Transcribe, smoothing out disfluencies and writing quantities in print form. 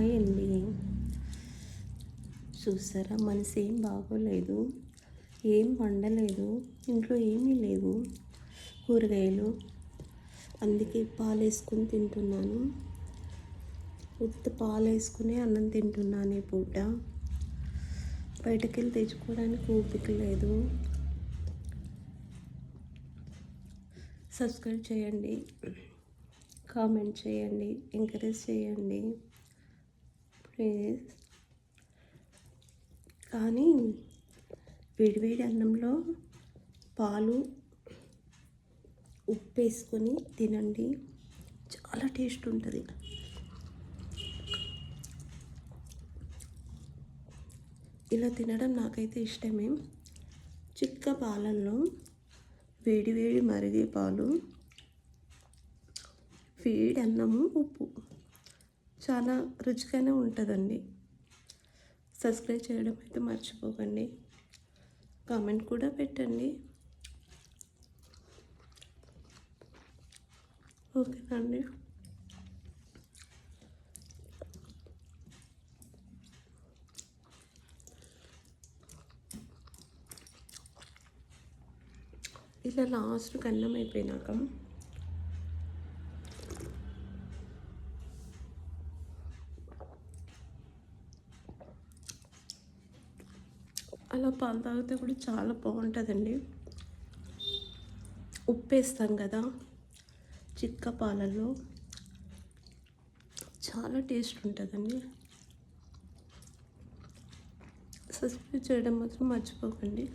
Hi అండి. చూసారా, మనసు ఏం బాగోలేదు, ఏం వండలేదు, ఇంట్లో ఏమీ లేవు కూరగాయలు. అందుకే పాలు వేసుకుని తింటున్నాను. ఉత్త పాలు వేసుకుని అన్నం తింటున్నాను ఈ పూట. బయటకు వెళ్ళి తెచ్చుకోవడానికి ఓపిక లేదు. సబ్స్క్రైబ్ చేయండి, కామెంట్ చేయండి, ఎంకరేజ్ చేయండి ప్లీజ్. కానీ వేడివేడి అన్నంలో పాలు ఉప్పు వేసుకొని తినండి, చాలా టేస్ట్ ఉంటుంది. ఇలా తినడం నాకైతే ఇష్టమే. చిక్క పాలల్లో వేడివేడి మరిగే పాలు, వేడి అన్నము, ఉప్పు, చాలా రుచిగానే ఉంటుందండి. సబ్స్క్రైబ్ చేయడం అయితే మర్చిపోకండి, కామెంట్ కూడా పెట్టండి. ఓకేనండి. ఇలా లాస్ట్కి అన్నం అయిపోయినాక అలా పాలు తాగితే కూడా చాలా బాగుంటుందండి. ఉప్పు వేస్తాం కదా చిక్క పాలల్లో, చాలా టేస్ట్ ఉంటుందండి. సబ్స్క్రైబ్ చేయడం మాత్రం మర్చిపోకండి.